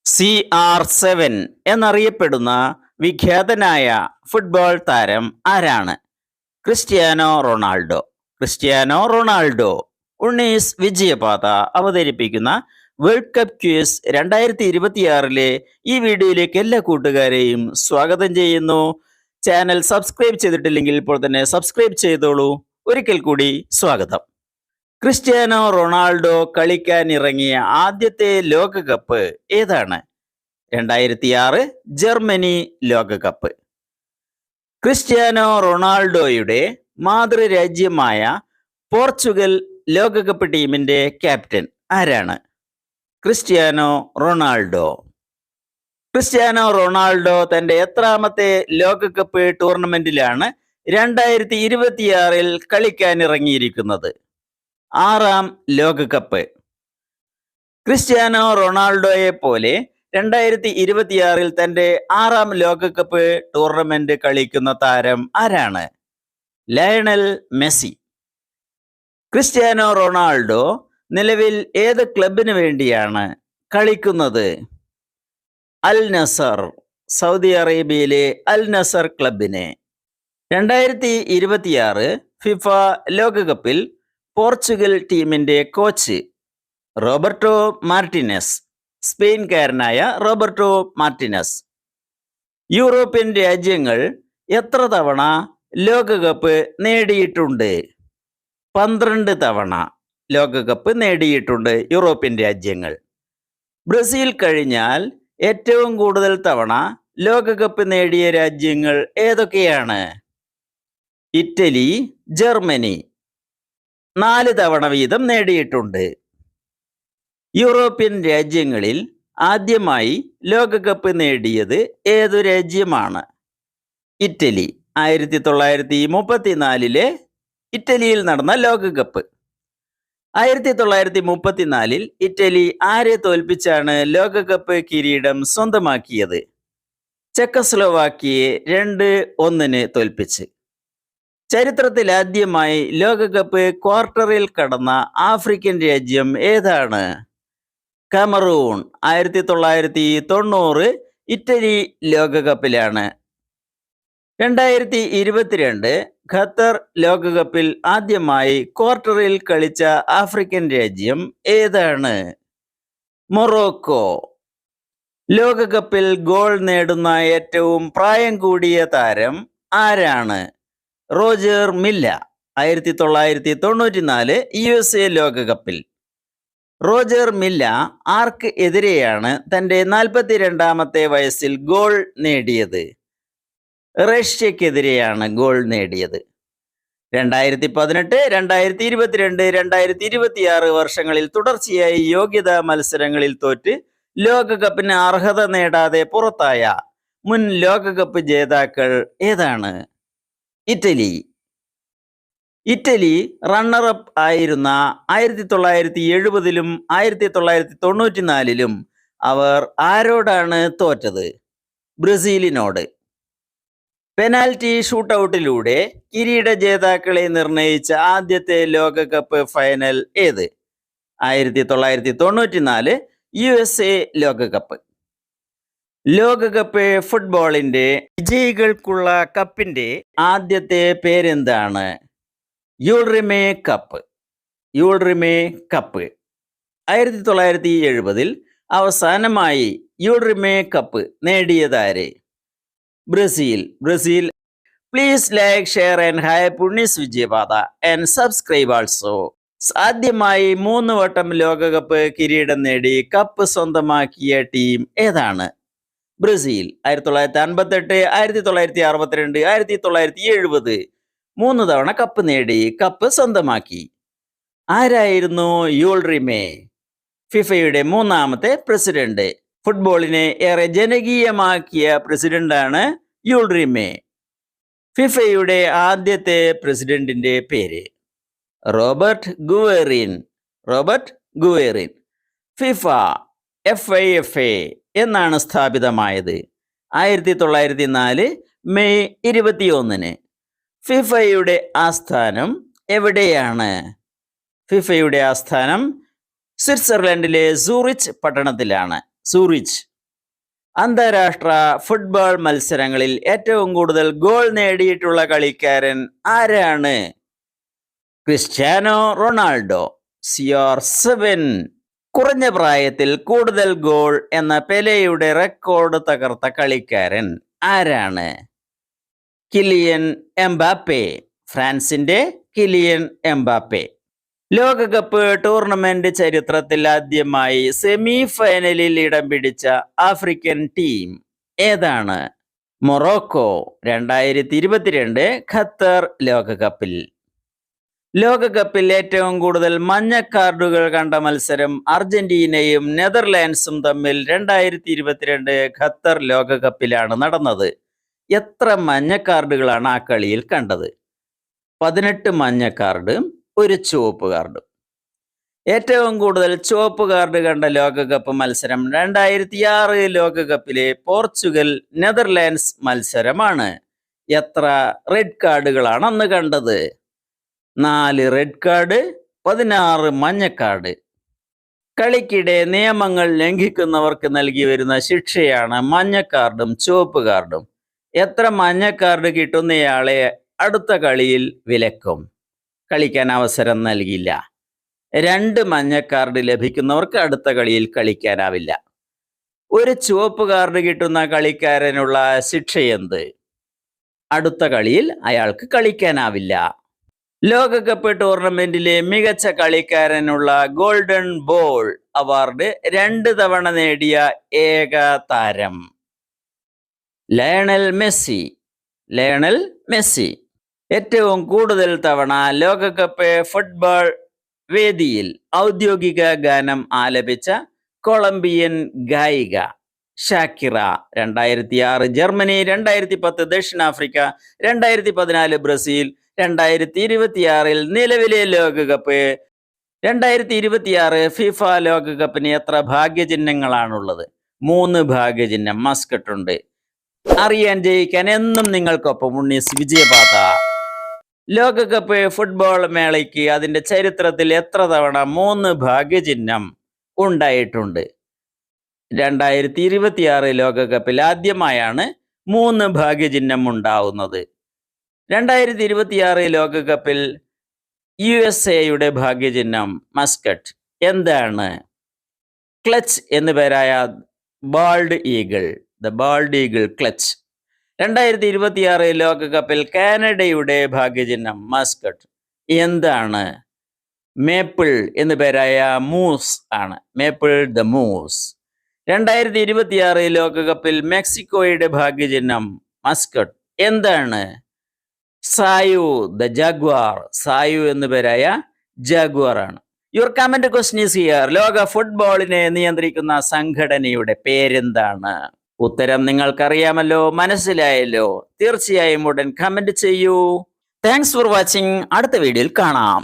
CR7 എന്നറിയപ്പെടുന്ന വിഖ്യാതനായ football താരം ആരാണ്? Cristiano Ronaldo. Cristiano Ronaldo. Unnis Vijayapatha അവതരിപ്പിക്കുന്ന വേൾഡ് കപ്പ് ക്വിസ് 2026 ഈ വീഡിയോയിലേക്ക് എല്ലാ കൂട്ടുകാരെയും സ്വാഗതം ചെയ്യുന്നു. ചാനൽ സബ്സ്ക്രൈബ് ചെയ്തിട്ടില്ലെങ്കിൽ ഇപ്പോൾ തന്നെ സബ്സ്ക്രൈബ് ചെയ്തോളൂ. ഒരിക്കൽ കൂടി സ്വാഗതം. ക്രിസ്ത്യാനോ റൊണാൾഡോ കളിക്കാൻ ഇറങ്ങിയ ആദ്യത്തെ ലോകകപ്പ് ഏതാണ്? 2006 ജർമ്മനി ലോകകപ്പ്. ക്രിസ്ത്യാനോ റൊണാൾഡോയുടെ മാതൃരാജ്യമായ പോർച്ചുഗൽ ലോകകപ്പ് ടീമിന്റെ ക്യാപ്റ്റൻ ആരാണ്? Cristiano Ronaldo. ക്രിസ്ത്യാനോ റൊണാൾഡോ തന്റെ എത്രാമത്തെ ലോകകപ്പ് ടൂർണമെന്റിലാണ് 2026 കളിക്കാൻ ഇറങ്ങിയിരിക്കുന്നത്? 6ാം ലോകകപ്പ്. ക്രിസ്ത്യാനോ റൊണാൾഡോയെ പോലെ 2026 തന്റെ 6ാം ലോകകപ്പ് ടൂർണമെന്റ് കളിക്കുന്ന താരം ആരാണ്? Lionel Messi. ക്രിസ്ത്യാനോ റൊണാൾഡോ നിലവിൽ ഏത് ക്ലബിന് വേണ്ടിയാണ് കളിക്കുന്നത്? അൽ നസർ. സൗദി അറേബ്യയിലെ അൽ നസർ ക്ലബിന്. 2026 ഫിഫ ലോകകപ്പിൽ പോർച്ചുഗൽ ടീമിന്റെ കോച്ച് റോബർട്ടോ മാർട്ടിനസ്. സ്പെയിൻകാരനായ റോബർട്ടോ മാർട്ടിനസ്. യൂറോപ്യൻ രാജ്യങ്ങൾ എത്ര തവണ ലോകകപ്പ് നേടിയിട്ടുണ്ട്? 12 തവണ ലോകകപ്പ് നേടിയിട്ടുണ്ട് യൂറോപ്യൻ രാജ്യങ്ങൾ. ബ്രസീൽ കഴിഞ്ഞാൽ ഏറ്റവും കൂടുതൽ തവണ ലോകകപ്പ് നേടിയ രാജ്യങ്ങൾ ഏതൊക്കെയാണ്? ഇറ്റലി, ജർമ്മനി 4 തവണ വീതം നേടിയിട്ടുണ്ട്. യൂറോപ്യൻ രാജ്യങ്ങളിൽ ആദ്യമായി ലോകകപ്പ് നേടിയത് ഏതു രാജ്യമാണ്? ഇറ്റലി. 1934 ഇറ്റലിയിൽ നടന്ന ലോകകപ്പ്. 1934 ഇറ്റലി ആരെ തോൽപ്പിച്ചാണ് ലോകകപ്പ് കിരീടം സ്വന്തമാക്കിയത്? ചെക്കസ്ലോവാക്കിയെ 2-1 തോൽപ്പിച്ച്. ചരിത്രത്തിൽ ആദ്യമായി ലോകകപ്പ് ക്വാർട്ടറിൽ കടന്ന ആഫ്രിക്കൻ രാജ്യം ഏതാണ്? കമറൂൺ. 1990 ഇറ്റലി ലോകകപ്പിലാണ്. 2022 ഖത്തർ ലോകകപ്പിൽ ആദ്യമായി ക്വാർട്ടറിൽ കളിച്ച ആഫ്രിക്കൻ രാജ്യം ഏതാണ്? മൊറോക്കോ. ലോകകപ്പിൽ ഗോൾ നേടുന്ന ഏറ്റവും പ്രായം കൂടിയ താരം ആരാണ്? റോജർ മില്ല. 1994 USA ലോകകപ്പിൽ. റോജർ മില്ല ആർക്ക് എതിരെയാണ് തന്റെ 42ാമത്തെ വയസ്സിൽ ഗോൾ നേടിയത്? റഷ്യക്കെതിരെയാണ് ഗോൾ നേടിയത്. 2018, 2022, 2026 വർഷങ്ങളിൽ തുടർച്ചയായി യോഗ്യതാ മത്സരങ്ങളിൽ തോറ്റ് ലോകകപ്പിന് അർഹത നേടാതെ പുറത്തായ മുൻ ലോകകപ്പ് ജേതാക്കൾ ഏതാണ്? ഇറ്റലി. ഇറ്റലി റണ്ണറപ്പ് ആയിരുന്ന 1970 1994 അവർ ആരോടാണ് തോറ്റത്? ബ്രസീലിനോട്. പെനാൽറ്റി ഷൂട്ടൌട്ടിലൂടെ കിരീട ജേതാക്കളെ നിർണയിച്ച ആദ്യത്തെ ലോകകപ്പ് ഫൈനൽ ഏത്? 1994 USA ലോകകപ്പ്. ലോകകപ്പ് ഫുട്ബോളിന്റെ വിജയികൾക്കുള്ള കപ്പിന്റെ ആദ്യത്തെ പേരെന്താണ്? യൂൾറിമേ കപ്പ്. യൂൾറിമേ കപ്പ്. 1970 അവസാനമായി യൂൾറിമേ കപ്പ് നേടിയതാര്? Brazil. Brazil. Please like, share and hype Unnis Vijayapatha and subscribe also. ആദ്യമായി 3 വട്ടം ലോകകപ്പ് കിരീടം നേടി കപ്പ് സ്വന്തമാക്കിയ ടീം ഏതാണ്? ബ്രസീൽ. 1958, 1962, 1970 3 തവണ കപ്പ് നേടി കപ്പ് സ്വന്തമാക്കി. ആരായിരുന്നു യൂൾറിമേ? ഫിഫയുടെ 3ാമത്തെ പ്രസിഡന്റ്. ഫുട്ബോളിനെ ഏറെ ജനകീയമാക്കിയ പ്രസിഡന്റാണ് യൂൾറിമേ. ഫിഫയുടെ ആദ്യത്തെ പ്രസിഡന്റിന്റെ പേര്? റോബർട്ട് ഗുവേറിൻ. റോബർട്ട് ഗുവേറിൻ. ഫിഫ FIFA എന്നാണ് സ്ഥാപിതമായത് 1904 മെയ് 21. ഫിഫയുടെ ആസ്ഥാനം എവിടെയാണ്? ഫിഫയുടെ ആസ്ഥാനം സ്വിറ്റ്സർലൻഡിലെ സൂറിച്ച് പട്ടണത്തിലാണ്. സൂറിച്ച്. അന്താരാഷ്ട്ര ഫുട്ബോൾ മത്സരങ്ങളിൽ ഏറ്റവും കൂടുതൽ ഗോൾ നേടിയിട്ടുള്ള കളിക്കാരൻ ആരാണ്? Cristiano Ronaldo. CR7. കുറഞ്ഞ പ്രായത്തിൽ കൂടുതൽ ഗോൾ എന്ന പെലെയുടെ റെക്കോർഡ് തകർത്ത കളിക്കാരൻ ആരാണ്? Kylian Mbappe. ഫ്രാൻസിന്റെ കിലിയൻ എംബാപ്പെ. ലോകകപ്പ് ടൂർണമെന്റ് ചരിത്രത്തിൽ ആദ്യമായി സെമി ഫൈനലിൽ ഇടം പിടിച്ച ആഫ്രിക്കൻ ടീം ഏതാണ്? മൊറോക്കോ. 2022 ഖത്തർ ലോകകപ്പിൽ. ലോകകപ്പിൽ ഏറ്റവും കൂടുതൽ മഞ്ഞ കാർഡുകൾ കണ്ട മത്സരം അർജന്റീനയും നെതർലാൻഡ്സും തമ്മിൽ 2022 ഖത്തർ ലോകകപ്പിലാണ് നടന്നത്. എത്ര മഞ്ഞ കാർഡുകളാണ് ആ കളിയിൽ കണ്ടത്? 18 മഞ്ഞ കാർഡ്, ഒരു ചുവപ്പ് കാർഡ്. ഏറ്റവും കൂടുതൽ ചുവപ്പ് കാർഡ് കണ്ട ലോകകപ്പ് മത്സരം 2006 ലോകകപ്പിലെ പോർച്ചുഗൽ നെതർലാൻഡ്സ് മത്സരമാണ്. എത്ര റെഡ് കാർഡുകളാണ് അന്ന് കണ്ടത്? 4 റെഡ് കാർഡ്, 16 മഞ്ഞ കാർഡ്. കളിക്കിടെ നിയമങ്ങൾ ലംഘിക്കുന്നവർക്ക് നൽകി വരുന്ന ശിക്ഷയാണ് മഞ്ഞ കാർഡും ചുവപ്പ് കാർഡും. എത്ര മഞ്ഞ കാർഡ് കിട്ടുന്നയാളെ അടുത്ത കളിയിൽ വിലക്കും, കളിക്കാൻ അവസരം നൽകില്ല. 2 മഞ്ഞ കാർഡ് ലഭിക്കുന്നവർക്ക് അടുത്ത കളിയിൽ കളിക്കാനാവില്ല. ഒരു ചുവപ്പ് കാർഡ് കിട്ടുന്ന കളിക്കാരനുള്ള ശിക്ഷയെന്ത്? അടുത്ത കളിയിൽ അയാൾക്ക് കളിക്കാനാവില്ല. ലോകകപ്പ് ടൂർണമെന്റിലെ മികച്ച കളിക്കാരനുള്ള ഗോൾഡൻ ബോൾ അവാർഡ് 2 തവണ നേടിയ ഏക താരം ലയണൽ മെസ്സി. Lionel Messi. ഏറ്റവും കൂടുതൽ തവണ ലോകകപ്പ് ഫുട്ബോൾ വേദിയിൽ ഔദ്യോഗിക ഗാനം ആലപിച്ച കൊളംബിയൻ ഗായിക ഷാക്കിറ. 2006 ജർമ്മനി, 2010 ദക്ഷിണാഫ്രിക്ക, 2014 ബ്രസീൽ, 2026 നിലവിലെ ലോകകപ്പ്. 2026 ഫിഫ ലോകകപ്പിന് എത്ര ഭാഗ്യചിഹ്നങ്ങളാണുള്ളത്? 3 ഭാഗ്യചിഹ്നം മസ്കട്ടുണ്ട്. അറിയാൻ ജയിക്കാൻ എന്നും നിങ്ങൾക്കൊപ്പം ഉണ്ണീസ് വിജയപാത. ലോകകപ്പ് ഫുട്ബോൾ മേളയ്ക്ക് അതിന്റെ ചരിത്രത്തിൽ എത്ര തവണ 3 ഭാഗ്യചിഹ്നം ഉണ്ടായിട്ടുണ്ട്? 2026 ലോകകപ്പിൽ ആദ്യമായാണ് 3 ഭാഗ്യചിഹ്നം ഉണ്ടാവുന്നത്. 2026 ലോകകപ്പിൽ USA ഭാഗ്യചിഹ്നം മസ്കറ്റ്. എന്താണ്? ക്ലച്ച് എന്നു പേരായ bald eagle. The bald eagle clutch. 2026 ലോകകപ്പിൽ കാനഡയുടെ ഭാഗ്യചിഹ്നം മസ്കറ്റ്. എന്താണ്? മേപ്പിൾ എന്നു പേരായ മൂസ് ആണ്. മേപ്പിൾ ദ മൂസ്. 2026 ലോകകപ്പിൽ മെക്സിക്കോയുടെ ഭാഗ്യചിഹ്നം മസ്കറ്റ്. എന്താണ്? Sayu the jaguar. സായു എന്നു പേരായ ജഗ്വാർ ആണ്. Your comment question is here. ലോക ഫുട്ബോളിനെ നിയന്ത്രിക്കുന്ന സംഘടനയുടെ പേരെന്താണ്? ഉത്തരം നിങ്ങൾക്കറിയാമല്ലോ, മനസ്സിലായല്ലോ. തീർച്ചയായും ഉടൻ കമന്റ് ചെയ്യൂ. Thanks for watching. അടുത്ത വീഡിയോയിൽ കാണാം.